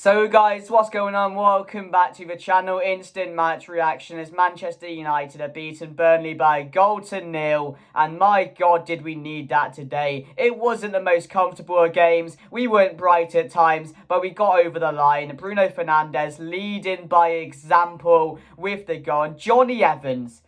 So guys, what's going on? Welcome back to the channel. Instant match reaction as Manchester United have beaten Burnley by a goal to nil. And my God, did we need that today. It wasn't the most comfortable of games. We weren't bright at times, but we got over the line. Bruno Fernandes leading by example with the goal. And Johnny Evans,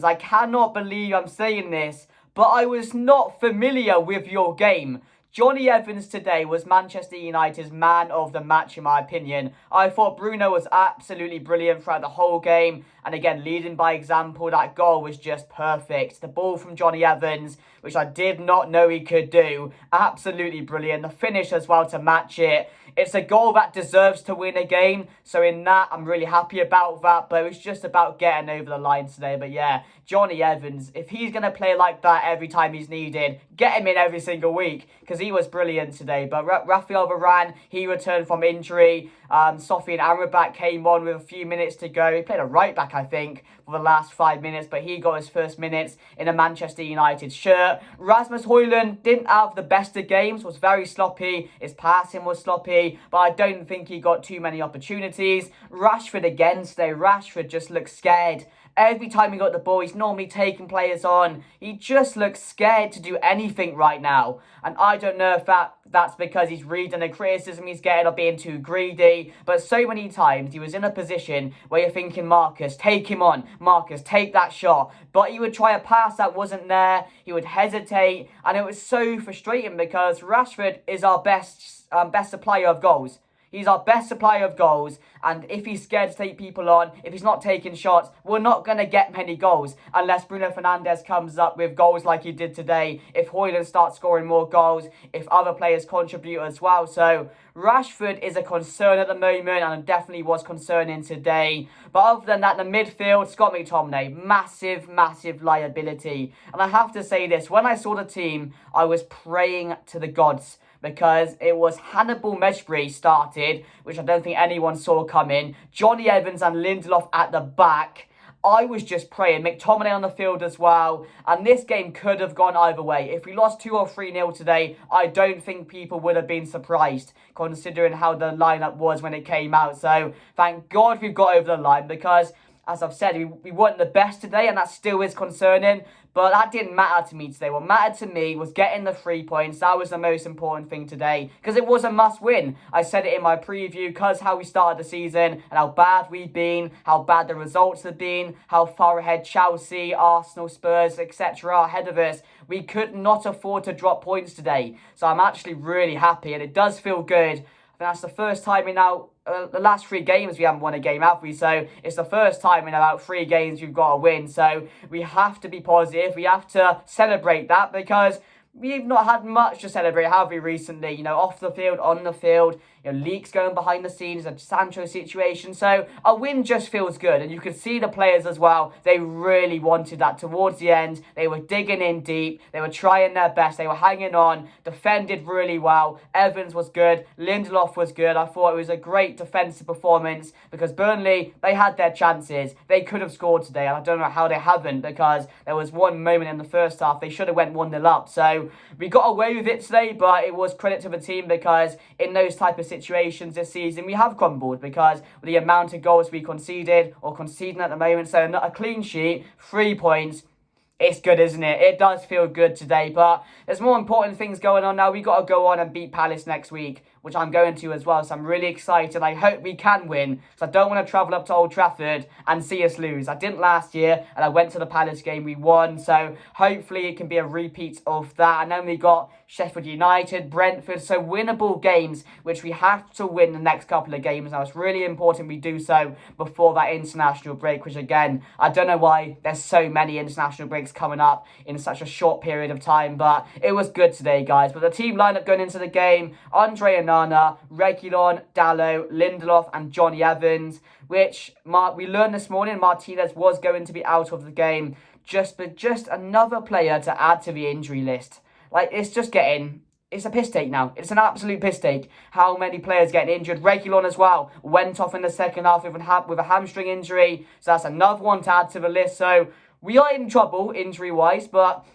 I cannot believe I'm saying this, but I was not familiar with your game. Johnny Evans today was Manchester United's man of the match in my opinion. I thought Bruno was absolutely brilliant throughout the whole game. And again, leading by example, that goal was just perfect. The ball from Johnny Evans, which I did not know he could do, absolutely brilliant. The finish as well to match it. It's a goal that deserves to win a game. So in that, I'm really happy about that. But it was just about getting over the line today. But yeah, Johnny Evans, if he's going to play like that every time he's needed, get him in every single week. Because he was brilliant today. But Rafael Varane, he returned from injury. Sofian Amrabat came on with a few minutes to go. He played a right back, I think, for the last 5 minutes, but he got his first minutes in a Manchester United shirt. Rasmus Højlund didn't have the best of games, was very sloppy. His passing was sloppy, but I don't think he got too many opportunities. Rashford again today. Rashford just looked scared. Every time he got the ball, he's normally taking players on. He just looks scared to do anything right now. And I don't know if that's because he's reading the criticism he's getting of being too greedy. But so many times he was in a position where you're thinking, Marcus, take him on. Marcus, take that shot. But he would try a pass that wasn't there. He would hesitate. And it was so frustrating because Rashford is our best supplier of goals. He's our best supplier of goals, and if he's scared to take people on, if he's not taking shots, we're not going to get many goals unless Bruno Fernandes comes up with goals like he did today, if Højlund starts scoring more goals, if other players contribute as well. So Rashford is a concern at the moment, and definitely was concerning today. But other than that, the midfield, Scott McTominay, massive liability. And I have to say this, when I saw the team, I was praying to the gods, because it was Hannibal Mejbri started, which I don't think anyone saw coming. Johnny Evans and Lindelof at the back. I was just praying. McTominay on the field as well. And this game could have gone either way. If we lost 2 or 3-0 today, I don't think people would have been surprised, considering how the lineup was when it came out. So thank God we've got over the line, because as I've said, we weren't the best today, and that still is concerning. But that didn't matter to me today. What mattered to me was getting the 3 points. That was the most important thing today, because it was a must-win. I said it in my preview, because how we started the season and how bad we've been, how bad the results have been, how far ahead Chelsea, Arsenal, Spurs, etc. are ahead of us. We could not afford to drop points today. So I'm actually really happy, and it does feel good. I think that's the first time in now the last 3 games we haven't won a game, have we? So it's the first time in about 3 games we've got a win. So we have to be positive. We have to celebrate that, because we've not had much to celebrate, have we, recently? You know, off the field, on the field, you know, leaks going behind the scenes, a Sancho situation. So a win just feels good. And you can see the players as well. They really wanted that towards the end. They were digging in deep. They were trying their best. They were hanging on, defended really well. Evans was good. Lindelof was good. I thought it was a great defensive performance, because Burnley, they had their chances. They could have scored today. And I don't know how they haven't, because there was one moment in the first half they should have went 1-0 up. So we got away with it today, but it was credit to the team, because in those type of situations this season we have crumbled, because with the amount of goals we conceded or conceding at the moment. So not a clean sheet, 3 points. It's good, isn't it? It does feel good today, but there's more important things going on now. We got to go on and beat Palace next week, which I'm going to as well. So I'm really excited. I hope we can win, because I don't want to travel up to Old Trafford and see us lose. I didn't last year, and I went to the Palace game. We won, so hopefully it can be a repeat of that. And then we got Sheffield United, Brentford, so winnable games, which we have to win the next couple of games. Now, it's really important we do so before that international break, which again, I don't know why there's so many international breaks coming up in such a short period of time, but it was good today, guys. But the team lineup going into the game: Andre Onana, Reguilon, Dalot, Lindelof and Johnny Evans, which we learned this morning Martinez was going to be out of the game. Just another player to add to the injury list. Like, it's a piss take now. It's an absolute piss take. How many players getting injured? Reguilon as well went off in the second half with a hamstring injury. So that's another one to add to the list. So we are in trouble injury-wise, but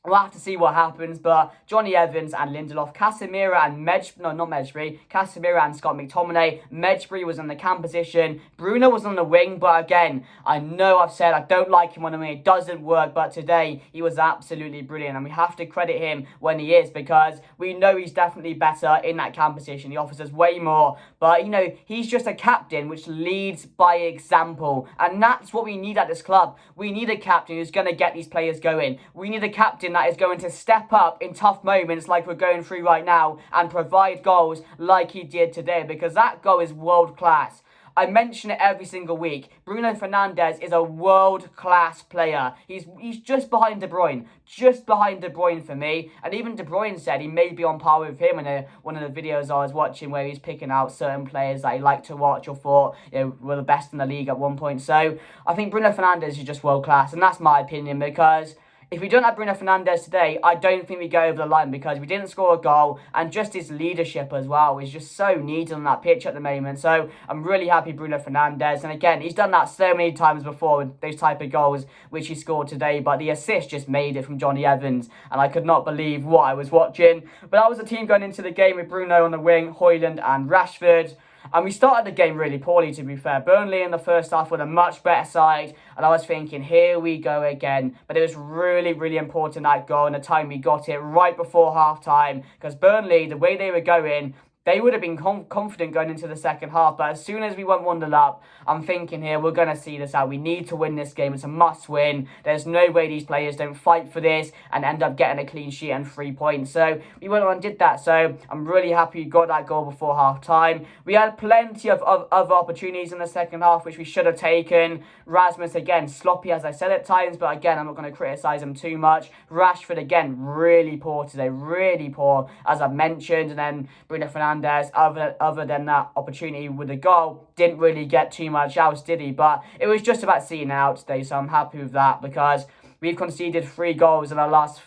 We'll have to see what happens, but Johnny Evans and Lindelof, Casemiro and Casemiro and Scott McTominay. Medjbury was in the cam position. Bruno was on the wing, but again, I know I've said I don't like him on the wing. It doesn't work, but today he was absolutely brilliant, and we have to credit him when he is, because we know he's definitely better in that cam position. He offers us way more, but you know, he's just a captain which leads by example, and that's what we need at this club. We need a captain who's going to get these players going. We need a captain that is going to step up in tough moments like we're going through right now and provide goals like he did today, because that goal is world class. I mention it every single week. Bruno Fernandes is a world-class player. He's just behind De Bruyne. Just behind De Bruyne for me. And even De Bruyne said he may be on par with him in one of the videos I was watching, where he's picking out certain players that he liked to watch or thought, you know, were the best in the league at one point. So I think Bruno Fernandes is just world-class, and that's my opinion, because if we don't have Bruno Fernandes today, I don't think we go over the line, because we didn't score a goal, and just his leadership as well is just so needed on that pitch at the moment. So I'm really happy Bruno Fernandes, and again, he's done that so many times before with those type of goals which he scored today, but the assist just made it from Johnny Evans, and I could not believe what I was watching. But that was the team going into the game with Bruno on the wing, Højlund and Rashford. And we started the game really poorly, to be fair. Burnley in the first half were a much better side, and I was thinking, here we go again. But it was really, really important, that goal, and the time we got it right before half-time, because Burnley, the way they were going, they would have been confident going into the second half. But as soon as we went 1-0 up, I'm thinking here, we're going to see this out. We need to win this game. It's a must-win. There's no way these players don't fight for this and end up getting a clean sheet and 3 points. So we went on and did that. So I'm really happy we got that goal before half-time. We had plenty of other opportunities in the second half, which we should have taken. Rasmus, again, sloppy, as I said at times. But again, I'm not going to criticise him too much. Rashford, again, really poor today. Really poor, as I've mentioned. And then Bruno Fernandes, other than that opportunity with the goal, didn't really get too much else, did he? But it was just about seeing it out today, so I'm happy with that, because we've conceded 3 goals in our last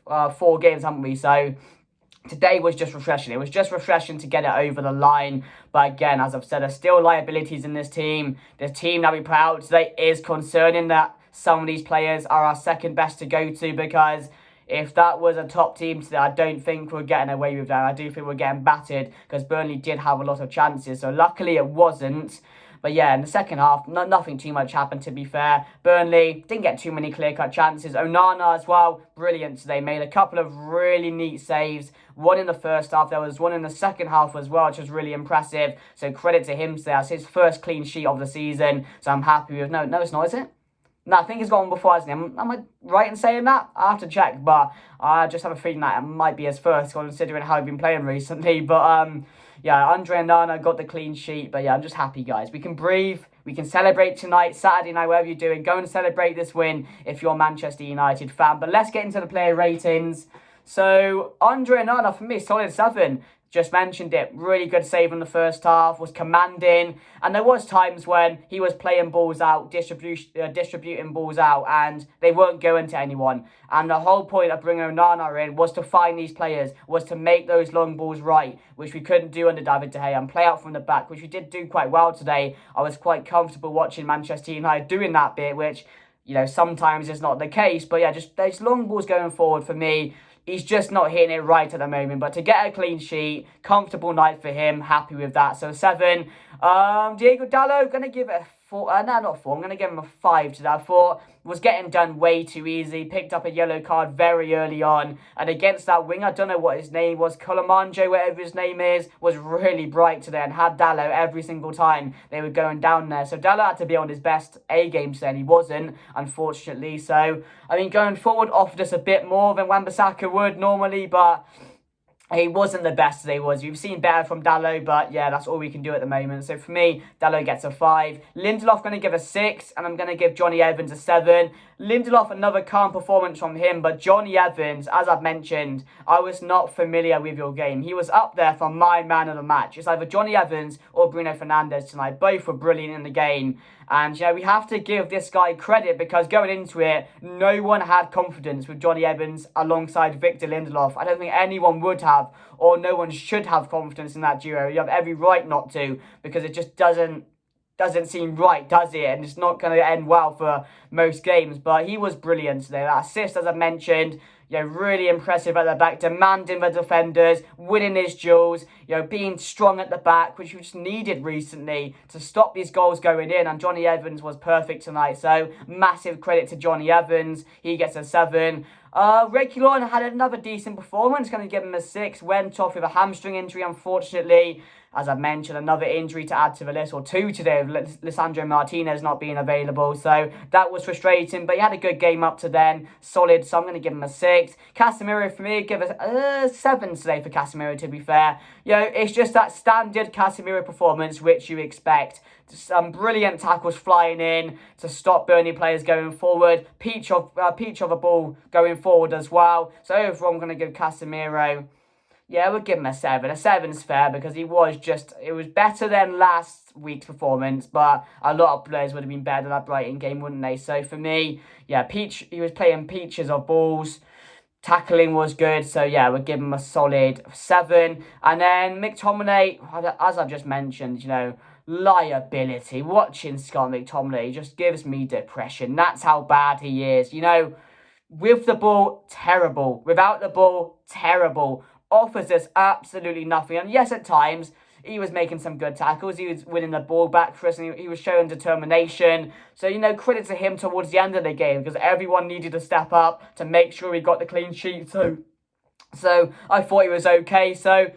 4 games, haven't we? So today was just refreshing. It was just refreshing to get it over the line. But again, as I've said, there's still liabilities in this team. The team that we put out today is concerning, that some of these players are our second best to go to, because if that was a top team today, I don't think we're getting away with that. I do think we're getting battered, because Burnley did have a lot of chances. So luckily it wasn't. But yeah, in the second half, nothing too much happened, to be fair. Burnley didn't get too many clear-cut chances. Onana as well, brilliant today. Made a couple of really neat saves. One in the first half. There was one in the second half as well, which was really impressive. So credit to him today. That's his first clean sheet of the season. So I'm happy with... No, it's not, is it? No, I think he's got one before, hasn't he? Am I right in saying that? I have to check, but I just have a feeling that it might be his first, considering how he's been playing recently. But yeah, Andre Onana got the clean sheet. But yeah, I'm just happy, guys. We can breathe. We can celebrate tonight, Saturday night, whatever you're doing. Go and celebrate this win if you're a Manchester United fan. But let's get into the player ratings. So Andre Onana, for me, solid 7. Just mentioned it, really good save in the first half, was commanding, and there was times when he was playing balls out, distributing balls out, and they weren't going to anyone. And the whole point of bringing Onana in was to find these players, was to make those long balls right, which we couldn't do under David De Gea, and play out from the back, which we did do quite well today. I was quite comfortable watching Manchester United doing that bit, which, you know, sometimes is not the case. But yeah, just those long balls going forward for me, he's just not hitting it right at the moment. But to get a clean sheet, comfortable night for him, happy with that. So 7. Diego Dallo, going to give it a 4. No, not 4. I'm going to give him a 5 today. I thought was getting done way too easy. Picked up a yellow card very early on. And against that wing, I don't know what his name was, Kolomanjo, whatever his name is, was really bright today and had Dallo every single time they were going down there. So Dallo had to be on his best A game today, and he wasn't, unfortunately. So, I mean, going forward, offered us a bit more than Wan-Bissaka would normally, but he wasn't the best today, was. We've seen better from Dallo, but yeah, that's all we can do at the moment. So for me, Dallo gets a 5. Lindelof going to give a 6, and I'm going to give Johnny Evans a 7. Lindelof, another calm performance from him, but Johnny Evans, as I've mentioned, I was not familiar with your game. He was up there for my man of the match. It's either Johnny Evans or Bruno Fernandes tonight. Both were brilliant in the game. And, you know, we have to give this guy credit, because going into it, no one had confidence with Johnny Evans alongside Victor Lindelof. I don't think anyone would have, or no one should have confidence in that duo. You have every right not to, because it just doesn't seem right, does it? And it's not going to end well for most games. But he was brilliant today. That assist, as I mentioned, really impressive at the back, demanding the defenders, winning his duels, being strong at the back, which we just needed recently to stop these goals going in. And Johnny Evans was perfect tonight. So massive credit to Johnny Evans. He gets a 7. Reguilon had another decent performance. Going to give him a 6. Went off with a hamstring injury, unfortunately. As I mentioned, another injury to add to the list, or 2 today, with Lisandro Martinez not being available. So that was frustrating, but he had a good game up to then. Solid, so I'm going to give him a 6. Casemiro, for me, give a 7 today for Casemiro, to be fair. It's just that standard Casemiro performance, which you expect. Some brilliant tackles flying in to stop Burnley players going forward. Peach of a ball going forward as well. So overall, I'm going to give Casemiro... Yeah, we'll give him a 7. A 7's fair because it was better than last week's performance, but a lot of players would have been better than that Brighton game, wouldn't they? So for me, he was playing peaches of balls. Tackling was good, so we'll give him a solid 7. And then McTominay, as I've just mentioned, liability. Watching Scott McTominay just gives me depression. That's how bad he is. With the ball, terrible. Without the ball, terrible. Offers us absolutely nothing. And yes, at times, he was making some good tackles. He was winning the ball back for us, and he was showing determination. So, credit to him towards the end of the game, because everyone needed to step up to make sure he got the clean sheet. So I thought he was okay. So,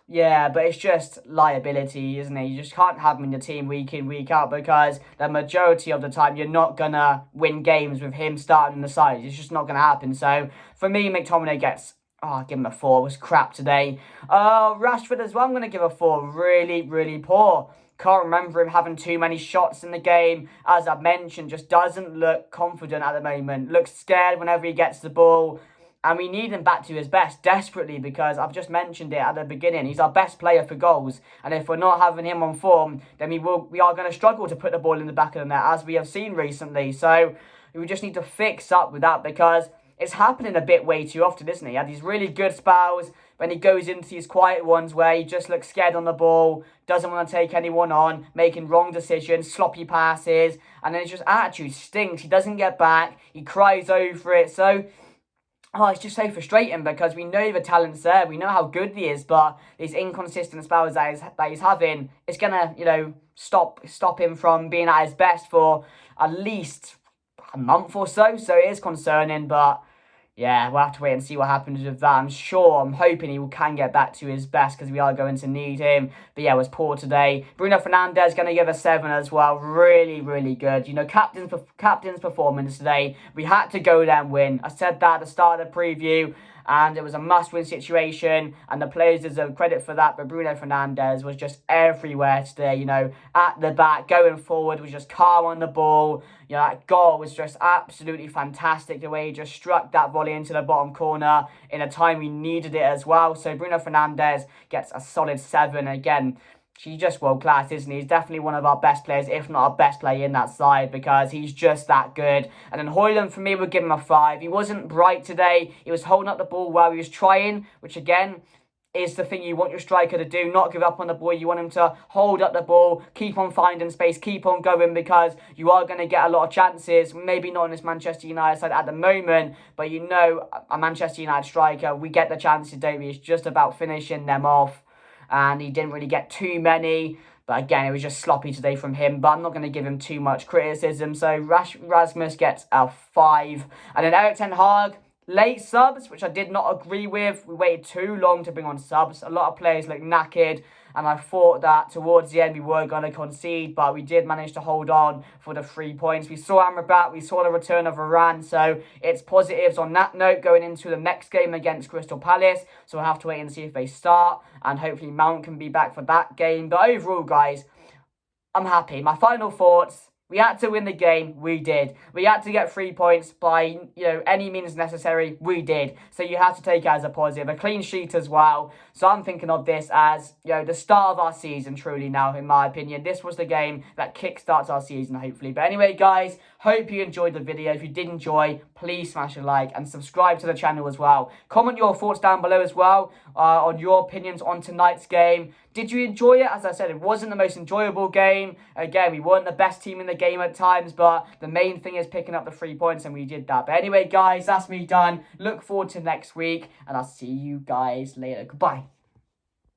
yeah, but it's just liability, isn't it? You just can't have him in the team week in, week out, because the majority of the time, you're not going to win games with him starting in the side. It's just not going to happen. So, for me, McTominay gets... I'll give him a 4. It was crap today. Rashford as well, I'm going to give a 4. Really, really poor. Can't remember him having too many shots in the game. As I've mentioned, just doesn't look confident at the moment. Looks scared whenever he gets the ball. And we need him back to his best desperately, because I've just mentioned it at the beginning. He's our best player for goals. And if we're not having him on form, then we are going to struggle to put the ball in the back of the net, as we have seen recently. So we just need to fix up with that, because... it's happening a bit way too often, isn't it? He had these really good spells when he goes into these quiet ones where he just looks scared on the ball, doesn't want to take anyone on, making wrong decisions, sloppy passes, and then his just attitude stinks. He doesn't get back, he cries over it. So, it's just so frustrating, because we know the talent's there, we know how good he is, but these inconsistent spells that he's having, it's going to, stop him from being at his best for at least a month or so. So it is concerning, but yeah, we'll have to wait and see what happens with that. I'm hoping he can get back to his best, because we are going to need him. But yeah, it was poor today. Bruno Fernandes going to give a 7 as well. Really, really good. Captain's performance today. We had to go there and win. I said that at the start of the preview, and it was a must-win situation, and the players deserve credit for that. But Bruno Fernandes was just everywhere today, at the back, going forward, was just calm on the ball. That goal was just absolutely fantastic, the way he just struck that volley into the bottom corner in a time we needed it as well. So Bruno Fernandes gets a solid 7. Again, he's just world class, isn't he? He's definitely one of our best players, if not our best player in that side, because he's just that good. And then Højlund, for me, would give him a 5. He wasn't bright today. He was holding up the ball while he was trying, which again is the thing you want your striker to do, not give up on the ball. You want him to hold up the ball, keep on finding space, keep on going, because you are going to get a lot of chances. Maybe not on this Manchester United side at the moment, but a Manchester United striker, we get the chances, don't we? It's just about finishing them off. And he didn't really get too many. But again, it was just sloppy today from him. But I'm not going to give him too much criticism. So Rasmus gets a 5. And then Erik ten Hag, late subs, which I did not agree with. We waited too long to bring on subs. A lot of players looked knackered. And I thought that towards the end we were going to concede, but we did manage to hold on for the 3 points. We saw Amrabat, we saw the return of Varane, so it's positives on that note going into the next game against Crystal Palace. So we'll have to wait and see if they start, and hopefully Mount can be back for that game. But overall, guys, I'm happy. My final thoughts: we had to win the game, we did. We had to get 3 points by, any means necessary, we did. So you have to take it as a positive. A clean sheet as well. So I'm thinking of this as, the start of our season, truly now, in my opinion. This was the game that kickstarts our season, hopefully. But anyway, guys, hope you enjoyed the video. If you did enjoy, please smash a like and subscribe to the channel as well. Comment your thoughts down below as well on your opinions on tonight's game. Did you enjoy it? As I said, it wasn't the most enjoyable game. Again, we weren't the best team in the game at times, but the main thing is picking up the 3 points, and we did that. But anyway, guys, that's me done. Look forward to next week, and I'll see you guys later. Goodbye.